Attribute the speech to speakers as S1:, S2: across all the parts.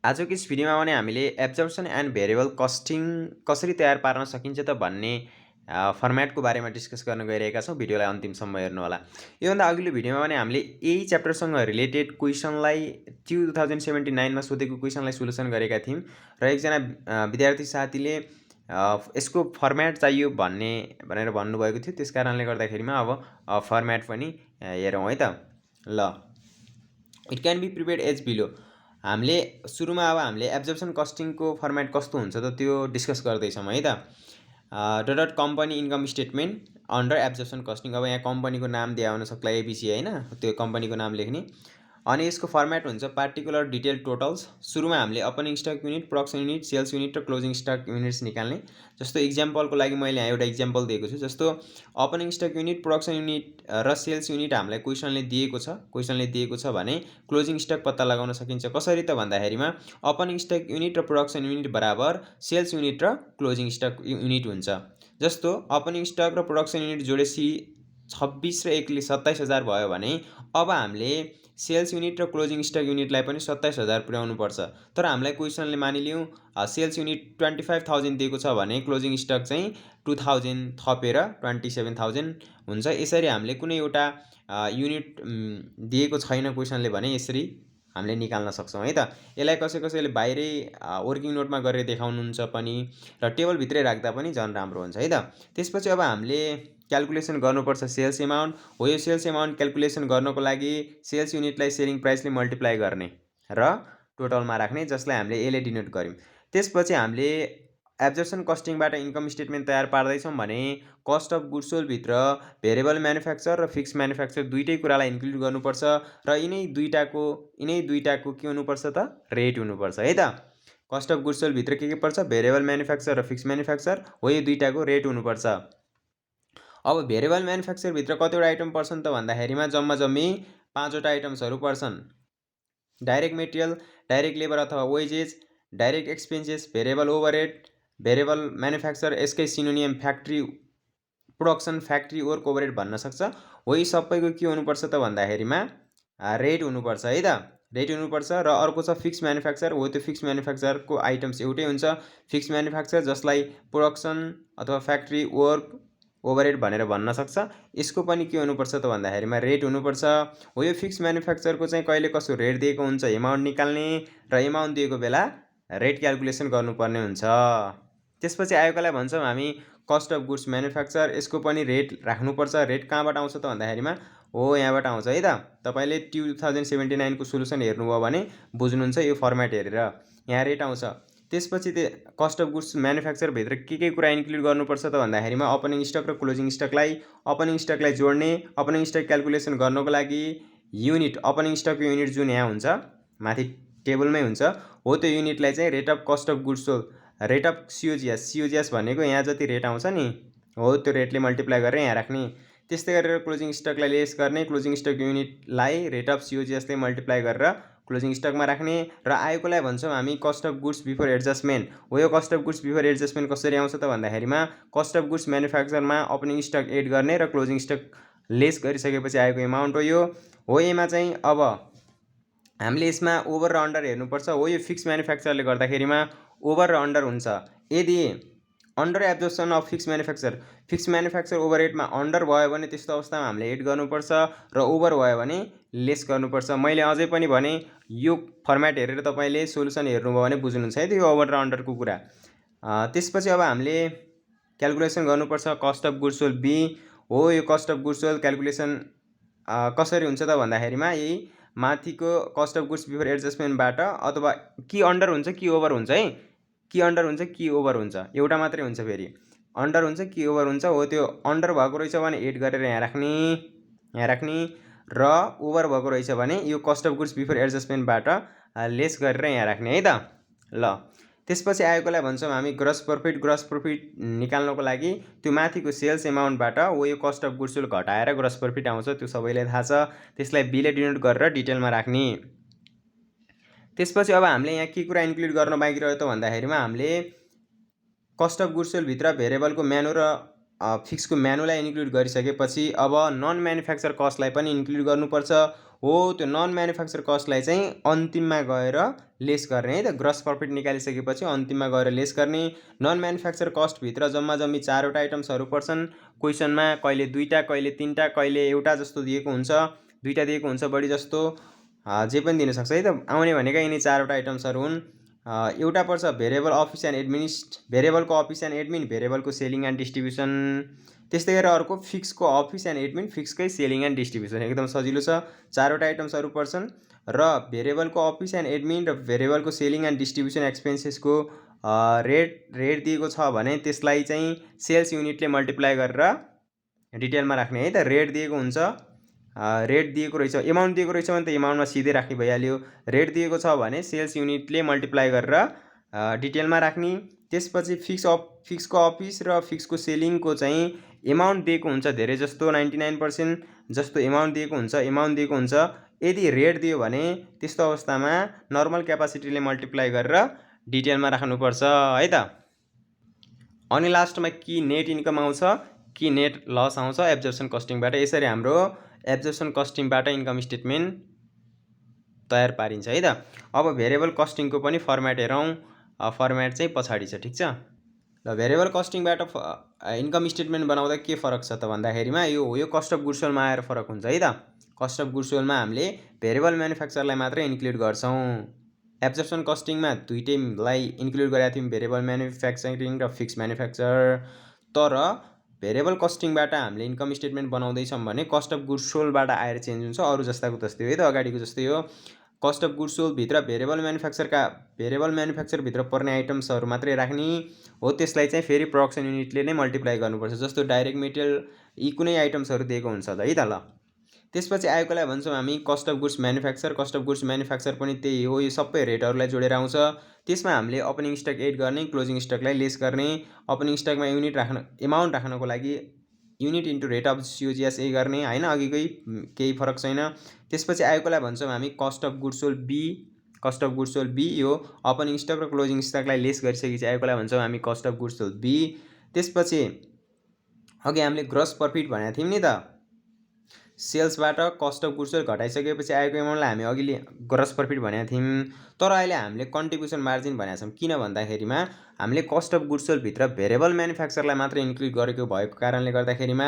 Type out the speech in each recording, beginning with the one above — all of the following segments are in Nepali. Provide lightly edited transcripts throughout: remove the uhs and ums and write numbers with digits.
S1: आजको यस भिडियोमा भने हामीले एब्जर्प्सन एन्ड भेरिएबल कस्टिङ कसरी तयार पार्न सकिन्छ त भन्ने फर्मेटको बारेमा डिस्कस गर्न गइरहेका छौँ। भिडियोलाई अन्तिमसम्म हेर्नु होला। योभन्दा अघिल्लो भिडियोमा भने हामीले यही च्याप्टरसँग रिलेटेड क्वेसनलाई 2079 मा सोधेको क्वेसनलाई सोलुसन गरेका थियौँ र एकजना विद्यार्थी साथीले यसको फर्मेट चाहियो भनेर भन्नुभएको थियो। त्यस कारणले गर्दाखेरिमा अब फर्मेट पनि हेरौँ है त। ल, it can be prepared as below. हामीले सुरुमा अब हामीले एब्जर्प्सन कस्टिङको फर्मेट कस्तो हुन्छ त त्यो डिस्कस गर्दैछौँ है त। Dot company income statement under absorption costing. अब यहाँ कम्पनीको नाम दिया हुन सक्ला एबिसी होइन, त्यो कम्पनीको नाम लेख्ने। अनि यसको फर्मेट हुन्छ पार्टिकुलर डिटेल टोटल्स। सुरुमा हामीले opening stock unit, production unit, sales unit र क्लोजिङ स्टक युनिट्स निकाल्ने। जस्तो इक्जाम्पलको लागि मैले यहाँ एउटा इक्जाम्पल दिएको छु। जस्तो opening stock unit, production unit र सेल्स युनिट हामीलाई क्वेसनले दिएको छ भने क्लोजिङ स्टक पत्ता लगाउन सकिन्छ। कसरी त भन्दाखेरिमा ओपनिङ स्टक युनिट र प्रोडक्सन युनिट बराबर सेल्स युनिट र क्लोजिङ स्टक युनिट हुन्छ। जस्तो ओपनिङ स्टक र प्रोडक्सन युनिट जोडेपछि 26 र 1 ले 27,000 भयो भने अब हामीले सेल्स युनिट र क्लोजिङ स्टक युनिटलाई पनि 27,000 पुर्याउनु पर्छ। तर हामीलाई क्वेसनले मानिलिउँ सेल्स युनिट 25,000 दिएको छ भने क्लोजिङ स्टक चाहिँ 2,000 थपेर 27,000 हुन्छ। यसरी हामीले कुनै एउटा युनिट दिएको छैन क्वेसनले भने यसरी हामीले निकाल्न सक्छौँ है त। यसलाई कसैले बाहिरै वर्किङ नोटमा गरेर देखाउनुहुन्छ पनि र टेबलभित्रै राख्दा पनि झन् राम्रो हुन्छ है त। त्यसपछि अब हामीले क्यालकुलेसन गर्नुपर्छ सेल्स एमाउन्ट हो। यो सेल्स एमाउन्ट क्यालकुलेसन गर्नको लागि सेल्स युनिटलाई सेलिङ प्राइसले मल्टिप्लाई गर्ने र टोटलमा राख्ने, जसलाई हामीले यसले डिनोट गऱ्यौँ। त्यसपछि हामीले एब्जर्प्सन कस्टिङबाट इन्कम स्टेटमेन्ट तयार पार्दैछौँ भने कस्ट अफ गुड्स सोल्डभित्र भेरिएबल म्यानुफ्याक्चर र फिक्स म्यानुफ्याक्चर दुइटै कुरालाई इन्क्लुड गर्नुपर्छ र यिनै दुईटाको के हुनुपर्छ त रेट हुनुपर्छ है त। कस्ट अफ गुड्स सोल्डभित्र के पर्छ? भेरिएबल म्यानुफ्याक्चर र फिक्स म्यानुफ्याक्चर हो, यो दुईटाको रेट हुनुपर्छ। अब भेरिएबल म्यानुफ्याक्चरभित्र कतिवटा आइटम पर्छन् त भन्दाखेरिमा जम्मी 5वटा आइटम्सहरू पर्छन्। डाइरेक्ट मेटेरियल, डाइरेक्ट लेबर अथवा wages, direct expenses, variable overhead, variable manufacture, यसकै synonym factory production, factory work overhead भन्न सक्छ। हो, यी सबैको के हुनुपर्छ त भन्दाखेरिमा रेट हुनुपर्छ है त। रेट हुनुपर्छ। र अर्को छ फिक्स म्यानुफ्याक्चर हो, त्यो फिक्स म्यानुफ्याक्चरको आइटम्स एउटै हुन्छ। फिक्स म्यानुफ्याक्चर जसलाई प्रोडक्सन अथवा फ्याक्ट्री वर्क ओभरहेड भनेर भन्न सक्छ। यसको पनि के हुनुपर्छ त भन्दाखेरिमा रेट हुनुपर्छ। हो, यो फिक्स म्यानुफ्याक्चरको चाहिँ कहिले कसो रेट दिएको हुन्छ एमाउन्ट निकाल्ने र एमाउन्ट दिएको बेला रेट क्यालकुलेसन गर्नुपर्ने हुन्छ। त्यसपछि आएकोलाई भन्छौँ हामी कस्ट अफ गुड्स म्यानुफ्याक्चर। यसको पनि रेट राख्नुपर्छ। रेट कहाँबाट आउँछ त भन्दाखेरिमा हो, यहाँबाट आउँछ है त। तपाईँले 2079 को सोलुसन हेर्नुभयो भने बुझ्नुहुन्छ यो फर्मेट हेरेर। यहाँ रेट आउँछ। त्यसपछि कस्ट अफ गुड्स म्यानुफ्याक्चरभित्र के कुरा इन्क्लुड गर्नुपर्छ त भन्दाखेरिमा ओपनिङ स्टक र क्लोजिङ स्टकलाई जोड्ने। ओपनिङ स्टक क्यालकुलेसन गर्नको लागि युनिट, ओपनिङ स्टकको युनिट जुन यहाँ हुन्छ माथि टेबलमै हुन्छ हो, त्यो युनिटलाई चाहिँ rate of cost of goods sold, rate of COGS भनेको यहाँ जति रेट आउँछ नि हो, त्यो रेटले मल्टिप्लाई गरेर यहाँ राख्ने। त्यस्तै गरेर क्लोजिङ स्टकलाई लेस गर्ने, क्लोजिङ स्टक युनिटलाई रेट अफ सिओजिएसले मल्टिप्लाई गरेर क्लोजिङ स्टकमा राख्ने। र आएकोलाई भन्छौँ हामी cost of goods before adjustment हो। यो cost of goods before adjustment कसरी आउँछ त भन्दाखेरिमा कस्ट अफ गुड्स म्यानुफ्याक्चरमा ओपनिङ स्टक एड गर्ने र क्लोजिङ स्टक लेस गरिसकेपछि आएको एमाउन्ट हो यो। हो, यसमा चाहिँ अब हामीले यसमा ओभर र अन्डर हेर्नुपर्छ। हो, यो फिक्स म्यानुफ्याक्चरले गर्दाखेरिमा ओभर र अन्डर हुन्छ। यदि under absorption of fix manufacture ओभरहेडमा अन्डर भयो भने त्यस्तो अवस्थामा हामीले एड गर्नुपर्छ र ओभर भयो भने लेस गर्नुपर्छ। मैले अझै पनि भने यो फर्मेट हेरेर तपाईँले सोलुसन हेर्नुभयो भने बुझ्नुहुन्छ है त यो ओभर र अन्डरको कुरा। त्यसपछि अब हामीले क्यालकुलेसन गर्नुपर्छ cost of goods sold B हो। यो cost of goods sold calculation कसरी हुन्छ त भन्दाखेरिमा यही माथिको कस्ट अफ गुड्स बिफोर एडजस्टमेन्टबाट अथवा कि अन्डर हुन्छ कि ओभर हुन्छ है, कि अन्डर हुन्छ कि ओभर हुन्छ, एउटा मात्रै हुन्छ, फेरि अन्डर हुन्छ कि ओभर हुन्छ। हो, त्यो अन्डर भएको रहेछ भने एड गरेर यहाँ राख्ने र ओभर भएको रहेछ भने यो कस्ट अफ गुड्स बिफोर एडजस्टमेन्टबाट लेस गरेर यहाँ राख्ने है त। ल, त्यसपछि आएकोलाई भन्छौँ हामी ग्रस प्रफिट निकाल्नको लागि त्यो माथिको सेल्स एमाउन्टबाट हो यो कस्ट अफ गुड्स सोल्ड घटाएर ग्रस प्रफिट आउँछ, त्यो सबैलाई थाहा छ। त्यसलाई बीले डिनोट गरेर डिटेलमा राख्ने। त्यसपछि अब हामीले यहाँ के कुरा इन्क्लुड गर्न बाँकी रह्यो त भन्दाखेरिमा हामीले कस्ट अफ गुड्स सोल्डभित्र भेरिएबलको म्यानु र फिक्सको म्यानुलाई इन्क्लुड गरिसकेपछि अब नन म्यानुफ्याक्चर कस्टलाई पनि इन्क्लुड गर्नुपर्छ। हो त्यो नन म्यानुफ्याक्चर कस्टलाई चाहिँ अन्तिममा गएर लेस गर्ने है त। ग्रस प्रफिट निकालिसकेपछि अन्तिममा गएर लेस गर्ने। नन म्यानुफ्याक्चर कस्टभित्र जम्मा जम्मी 4वटा आइटम्सहरू पर्छन् क्वेसनमा, कहिले 2टा कहिले 3टा कहिले एउटा जस्तो दिएको हुन्छ, 2टा दिएको हुन्छ बढी जस्तो, जे पनि दिनसक्छ है त। आउने भनेका यिनी 4वटा आइटम्सहरू हुन्। एउटा पर्छ भेरिएबल अफिस एन्ड भेरिएबलको अफिस एन्ड एडमिन, भेरिएबलको सेलिङ एन्ड डिस्ट्रिब्युसन। त्यस्तै गरेर अर्को फिक्सको अफिस एन्ड एडमिन, फिक्सकै सेलिङ एन्ड डिस्ट्रिब्युसन। एकदम सजिलो छ, 4वटा आइटम्सहरू पर्छन् र भेरिएबलको अफिस एन्ड एडमिन र भेरिएबलको सेलिङ एन्ड डिस्ट्रिब्युसन एक्सपेन्सेसको रेट दिएको छ भने त्यसलाई चाहिँ सेल्स युनिटले मल्टिप्लाई गरेर डिटेलमा राख्ने है त। रेट दिएको हुन्छ, रेट दिएको रहेछ, एमाउन्ट दिएको रहेछ भने त एमाउन्टमा सिधै राख्ने भइहाल्यो। रेट दिएको छ भने सेल्स युनिटले मल्टिप्लाई गरेर डिटेलमा राख्ने। त्यसपछि फिक्सको अफिस र फिक्सको सेलिङको चाहिँ एमाउन्ट दिएको हुन्छ धेरै जस्तो 99% जस्तो एमाउन्ट दिएको हुन्छ। यदि रेट दियो भने त्यस्तो अवस्थामा नर्मल क्यापासिटीले मल्टिप्लाई गरेर डिटेलमा राख्नुपर्छ है त। अनि लास्टमा कि नेट इन्कम आउँछ कि नेट लस आउँछ एब्जर्प्सन कस्टिङबाट। यसरी हाम्रो एब्जर्प्सन कस्टिङबाट इन्कम स्टेटमेन्ट तयार पारिन्छ है त। अब भेरिएबल कस्टिङको पनि फर्मेट हेरौँ। फर्मेट चाहिँ पछाडि छ, ठिक छ। ल भेरिएबल कस्टिङबाट इन्कम स्टेटमेन्ट बनाउँदा के फरक छ त भन्दाखेरिमा यो कस्ट अफ गुड्स सोल्डमा आएर फरक हुन्छ है त। कस्ट अफ गुड्स सोल्डमा हामीले भेरिएबल म्यानुफ्याक्चरलाई मात्रै इन्क्लुड गर्छौँ। एब्जर्प्सन कस्टिङमा दुईटैलाई इन्क्लुड गरेका थियौँ, भेरिएबल म्यानुफ्याक्चरिङ र फिक्स म्यानुफ्याक्चर। तर भेरिएबल कस्टिङबाट हामीले इन्कम स्टेटमेन्ट बनाउँदैछौँ भने कस्ट अफ गुड्स सोल्डबाट आएर चेन्ज हुन्छ, अरू जस्ताको तस्तै हो है त, अगाडिको जस्तै हो। कस्ट अफ गुड्स सोल्डभित्र भेरिएबल म्यानुफ्याक्चरभित्र पर्ने आइटम्सहरू मात्रै राख्ने हो। त्यसलाई चाहिँ फेरि प्रोडक्सन युनिटले नै मल्टिप्लाई गर्नुपर्छ, जस्तो डाइरेक्ट मेटेरियल यी कुनै आइटम्सहरू दिएको हुन्छ त है त। ल त्यसपछि आएकोलाई भन्छौँ हामी cost of goods manufacture. Cost of goods manufacture पनि त्यही हो, यो सबै रेटहरूलाई जोडेर आउँछ। त्यसमा हामीले ओपनिङ स्टक एड गर्ने, क्लोजिङ स्टकलाई लेस गर्ने। ओपनिङ स्टकमा एमाउन्ट राख्नको लागि युनिट इन्टु रेट अफ सिओजिएस ए गर्ने होइन, अघिकै केही फरक छैन। त्यसपछि आएकोलाई भन्छौँ हामी cost of goods sold B. Cost of goods sold B यो ओपनिङ स्टक र क्लोजिङ स्टकलाई लेस गरिसकेपछि आएकोलाई भन्छौँ हामी cost of goods sold B. त्यसपछि अघि हामीले ग्रस प्रफिट भनेको थियौँ नि त, सेल्सबाट कस्ट अफ गुड्स सोल्ड घटाइसकेपछि आएको एमाउन्टलाई हामी अघिले ग्रस प्रफिट भनेको थियौँ। तर अहिले हामीले कन्ट्रिब्युसन मार्जिन भनेको छौँ, किन भन्दाखेरिमा हामीले कस्ट अफ गुड्स सोल्डभित्र भेरिएबल म्यानुफ्याक्चरलाई मात्र इन्क्लुड गरेको भएको कारणले गर्दाखेरिमा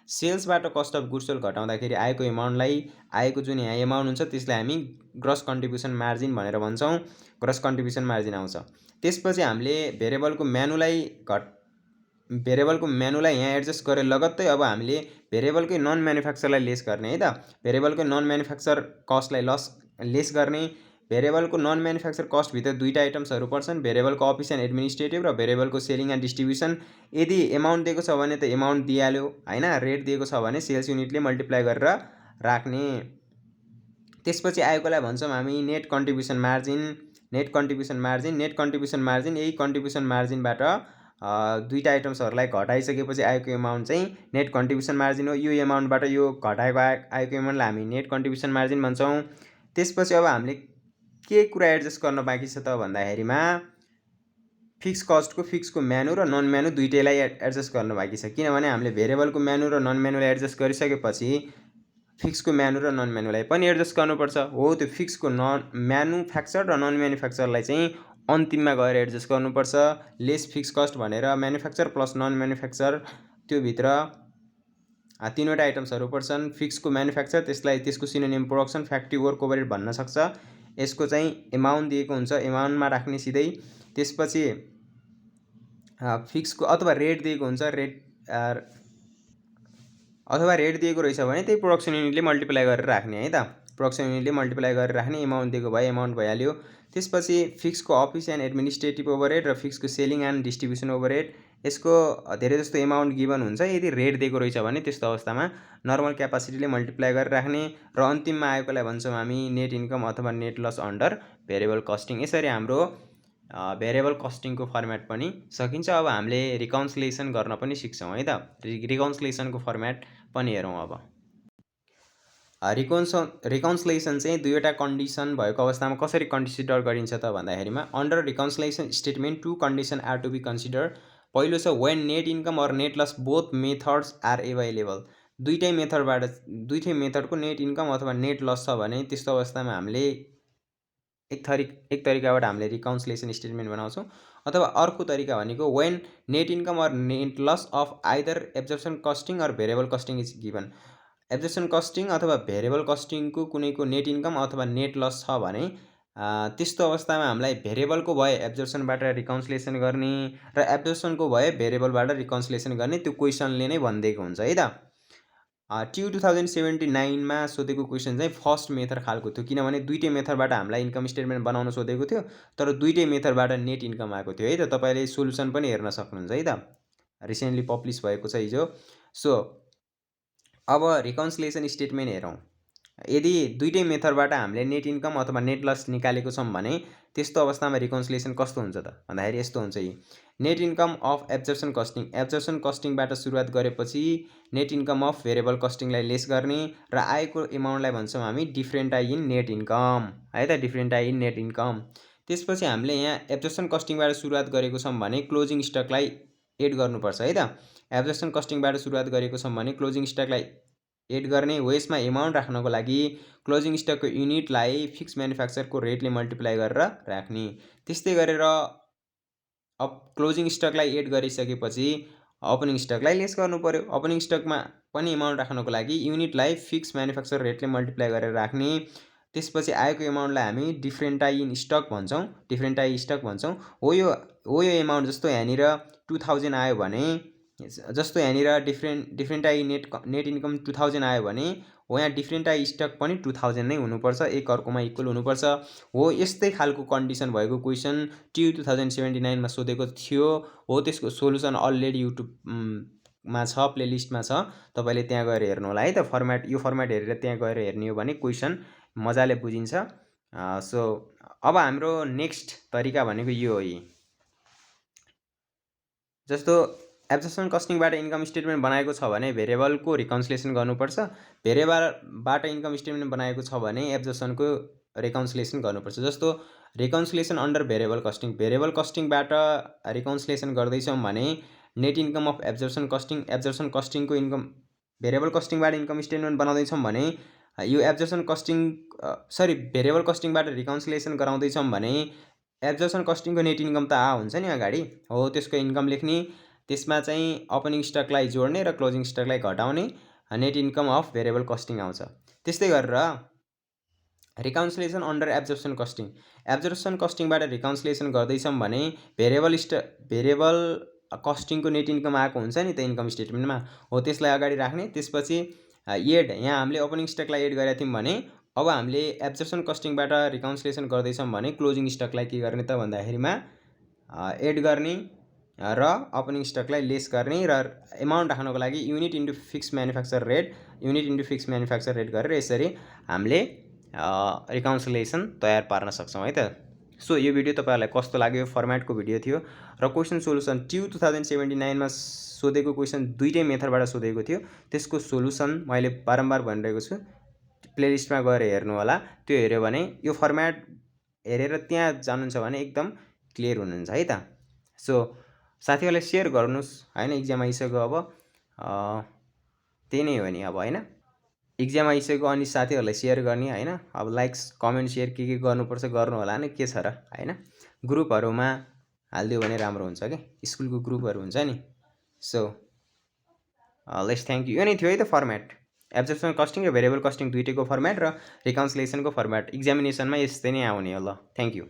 S1: सेल्सबाट कस्ट अफ गुड्स सोल्ड घटाउँदाखेरि आएको एमाउन्टलाई, आएको जुन यहाँ एमाउन्ट हुन्छ त्यसलाई हामी ग्रस कन्ट्रिब्युसन मार्जिन भनेर भन्छौँ। ग्रस कन्ट्रिब्युसन मार्जिन आउँछ। त्यसपछि हामीले भेरिएबलको म्यानुलाई यहाँ एडजस्ट गरेर लगत्तै अब हामीले भेरिएबलकै नन म्यानुफ्याक्चरलाई लेस गर्ने है त। भेरिएबलकै नन म्यानुफ्याक्चर कस्टलाई लेस गर्ने। भेरिएबलको नन म्यानुफ्याक्चर कस्टभित्र दुईटा आइटम्सहरू पर्छन्, भेरिएबलको अफिस एन्ड एडमिनिस्ट्रेटिभ र भेरिएबलको सेलिङ एन्ड डिस्ट्रिब्युसन। यदि एमाउन्ट दिएको छ भने त एमाउन्ट दिइहाल्यो होइन, रेट दिएको छ भने सेल्स युनिटले मल्टिप्लाई गरेर राख्ने। त्यसपछि आएकोलाई भन्छौँ हामी net contribution margin. Net contribution margin यही कन्ट्रिब्युसन मार्जिनबाट दुईटा आइटम्सहरूलाई घटाइसकेपछि आएको एमाउन्ट चाहिँ नेट कन्ट्रिब्युसन मार्जिन हो। यो एमाउन्टबाट यो घटाएको आएको एमाउन्टलाई हामी नेट कन्ट्रिब्युसन मार्जिन भन्छौँ। त्यसपछि अब हामीले के कुरा एडजस्ट गर्न बाँकी छ त भन्दाखेरिमा फिक्सको म्यानु र नन म्यानु दुइटैलाई एडजस्ट गर्न बाँकी छ। किनभने हामीले भेरिएबलको म्यानु र नन म्यानुलाई एडजस्ट गरिसकेपछि फिक्सको म्यानु र नन म्यानुलाई पनि एडजस्ट गर्नुपर्छ। हो त्यो फिक्सको म्यानुफ्याक्चर र नन म्यानुफ्याक्चरलाई चाहिँ अन्तिममा गएर एडजस्ट गर्नुपर्छ। लेस फिक्स कस्ट भनेर म्यानुफ्याक्चर प्लस नन म्यानुफ्याक्चर, त्योभित्र तीनवटा आइटम्सहरू पर्छन्। फिक्सको म्यानुफ्याक्चर त्यसको synonym production, factory work overhead भन्न सक्छ। यसको चाहिँ एमाउन्ट दिएको हुन्छ, एमाउन्टमा राख्ने सिधै। त्यसपछि फिक्सको अथवा रेट दिएको हुन्छ, अथवा रेट दिएको रहेछ भने त्यही प्रोडक्सन युनिटले मल्टिप्लाई गरेर राख्ने है त। प्रोडक्सन युनिटले मल्टिप्लाई गरेर राख्ने, एमाउन्ट दिएको भए एमाउन्ट भइहाल्यो। त्यसपछि फिक्सको अफिस एन्ड एडमिनिस्ट्रेटिभ ओभरहेड र फिक्सको सेलिङ एन्ड डिस्ट्रिब्युसन ओभरहेड, यसको धेरै जस्तो एमाउन्ट गिभन हुन्छ। यदि रेट दिएको रहेछ भने त्यस्तो अवस्थामा नर्मल क्यापासिटीले मल्टिप्लाई गरेर राख्ने। र अन्तिममा आएकोलाई भन्छौँ हामी नेट इन्कम अथवा net loss under variable costing. यसरी हाम्रो भेरिएबल कस्टिङको फर्मेट पनि सकिन्छ। अब हामीले रिकन्सिलिएसन गर्न पनि सिक्छौँ है त। रिकन्सिलिएसनको फर्मेट पनि हेरौँ। अब रिकन्सिलिएसन चाहिँ दुईवटा कन्डिसन भएको अवस्थामा कसरी कन्सिडर गरिन्छ त भन्दाखेरिमा under reconciliation statement 2 condition are to be consider. पहिलो छ when net income or net loss both methods are available. दुईटै मेथडको नेट इन्कम अथवा नेट लस छ भने त्यस्तो अवस्थामा हामीले एक तरिकाबाट हामीले रिकाउन्सिलेसन स्टेटमेन्ट बनाउँछौँ। अथवा अर्को तरिका भनेको when net income or net loss of either absorption costing or variable costing is given. Absorption costing अथवा भेरिएबल कस्टिङको कुनैको नेट इन्कम अथवा नेट लस छ भने त्यस्तो अवस्थामा हामीलाई भेरिएबलको भए एब्जर्प्सनबाट रिकाउन्सिलेसन गर्ने र एब्जर्प्सनको भए भेरिएबलबाट रिकाउन्सिलेसन गर्ने त्यो क्वेसनले नै भनिदिएको हुन्छ है त। ट्यु 2079मा सोधेको क्वेसन चाहिँ फर्स्ट मेथड खालको थियो, किनभने दुईटै मेथडबाट हामीलाई इन्कम स्टेटमेन्ट बनाउन सोधेको थियो, तर दुईटै मेथडबाट नेट इन्कम आएको थियो है त। तपाईँले सोल्युसन पनि हेर्न सक्नुहुन्छ है त, रिसेन्टली पब्लिस भएको छ हिजो। सो अब रिकाउन्सिलेसन स्टेटमेन्ट हेरौँ। यदि दुईटै मेथडबाट हामीले नेट इन्कम अथवा नेट लस निकालेको छौँ भने त्यस्तो अवस्थामा रिकाउन्सिलेसन कस्तो हुन्छ त भन्दाखेरि यस्तो हुन्छ। यी नेट इन्कम अफ एब्जर्प्सन कस्टिङबाट सुरुवात गरेपछि नेट इन्कम अफ भेरिएबल कस्टिङलाई लेस गर्ने र आएको एमाउन्टलाई भन्छौँ हामी different I in net income है त, different I in net income. त्यसपछि हामीले यहाँ एब्जर्प्सन कस्टिङबाट सुरुवात गरेको छौँ भने क्लोजिङ स्टकलाई एड गर्नुपर्छ है त। एब्जर्प्सन कस्टिङबाट सुरुवात गरेको छौँ भने क्लोजिङ स्टकलाई एड गर्ने हो। यसमा एमाउन्ट राख्नको लागि क्लोजिङ स्टकको युनिटलाई फिक्स म्यानुफ्याक्चरको रेटले मल्टिप्लाई गरेर राख्ने। त्यस्तै गरेर अब क्लोजिङ स्टकलाई एड गरिसकेपछि ओपनिङ स्टकलाई लेस गर्नु पर्यो। ओपनिङ स्टकमा पनि एमाउन्ट राख्नको लागि युनिटलाई फिक्स म्यानुफ्याक्चर रेटले मल्टिप्लाई गरेर राख्ने। त्यसपछि आएको एमाउन्टलाई हामी डिफ्रेन्ट आई इन स्टक भन्छौँ, डिफ्रेन्ट आई स्टक भन्छौँ। हो यो एमाउन्ट जस्तो यहाँनिर 2000 आयो भने, जस्तो यहाँनिर डिफ्रेन्ट आई नेट इन्कम 2000 आयो भने हो यहाँ डिफ्रेन्ट आई स्टक पनि 2000 नै हुनुपर्छ, एक अर्कोमा इक्वल हुनुपर्छ। हो यस्तै खालको कन्डिसन भएको क्वेसन ट्यु 2079मा सोधेको थियो। हो त्यसको सोल्युसन अलरेडी युट्युबमा छ, प्लेलिस्टमा छ, तपाईँले त्यहाँ गएर हेर्नु होला है त। यो फर्मेट हेरेर त्यहाँ गएर हेर्ने हो भने क्वेसन मजाले बुझिन्छ। सो अब हाम्रो नेक्स्ट तरिका भनेको यो हो। जस्तो एब्जर्प्सन कस्टिङबाट इन्कम स्टेटमेन्ट बनाएको छ भने भेरिएबलको रिकाउन्सिलेसन गर्नुपर्छ, भेरिएबलबाट इन्कम स्टेटमेन्ट बनाएको छ भने एब्जर्प्सनको रिकाउन्सिलेसन गर्नुपर्छ। जस्तो रिकाउन्सिलेसन अन्डर भेरिएबल कस्टिङबाट रिकाउन्सिलेसन गर्दैछौँ भने नेट इन्कम अफ एब्जर्प्सन कस्टिङको इन्कम भेरिएबल कस्टिङबाट इन्कम स्टेटमेन्ट बनाउँदैछौँ भने यो भेरिएबल कस्टिङबाट रिकाउन्सिलेसन गराउँदैछौँ भने एब्जर्प्सन कस्टिङको नेट इन्कम त हुन्छ नि अगाडि, हो त्यसको इन्कम लेख्ने, त्यसमा चाहिँ ओपनिङ स्टकलाई जोड्ने र क्लोजिङ स्टकलाई घटाउने, net income of variable costing आउँछ। त्यस्तै गरेर रिकाउन्सिलेसन अन्डर एब्जर्प्सन कस्टिङबाट रिकाउन्सिलेसन गर्दैछौँ भने भेरिएबल कस्टिङको नेट इन्कम आएको हुन्छ नि त इन्कम स्टेटमेन्टमा, हो त्यसलाई अगाडि राख्ने। त्यसपछि एड, यहाँ हामीले ओपनिङ स्टकलाई एड गरेका थियौँ भने अब हामीले एब्जर्प्सन कस्टिङबाट रिकाउन्सिलेसन गर्दैछौँ भने क्लोजिङ स्टकलाई के गर्ने त भन्दाखेरिमा एड गर्ने र ओपनिङ स्टकलाई लेस गर्ने र एमाउन्ट राख्नको लागि unit into fix manufacture rate गरेर यसरी हामीले रिकाउन्सिलेसन तयार पार्न सक्छौँ है त। सो यो भिडियो तपाईँहरूलाई कस्तो लाग्यो? फर्मेटको भिडियो थियो र क्वेसन सोल्युसन ट्यु 2079मा सोधेको क्वेसन दुईटै मेथडबाट सोधेको थियो, त्यसको सोल्युसन मैले बारम्बार भनिरहेको छु, प्लेलिस्टमा गएर हेर्नु होला। त्यो हेऱ्यो भने यो फर्मेट हेरेर त्यहाँ जानुहुन्छ भने एकदम क्लियर हुनुहुन्छ है त। सो साथीहरूलाई सेयर गर्नुहोस् होइन, इक्जाम आइसक्यो अब त्यही नै हो नि अब होइन, इक्जाम आइसक्यो अनि साथीहरूलाई सेयर गर्ने होइन। अब लाइक्स कमेन्ट सेयर के गर्नुपर्छ गर्नु होला नि, के छ र होइन। ग्रुपहरूमा हालिदियो भने राम्रो हुन्छ क्या, स्कुलको ग्रुपहरू हुन्छ नि। So let's thank you. यो नै थियो है त फर्मेट, एब्जर्प्सन कस्टिङ र भेरिएबल कस्टिङ दुईटैको फर्मेट र रिकाउन्सिलेसनको फर्मेट। इक्जामिनेसनमा यस्तै नै आउने हो। ल थ्याङ्क यू।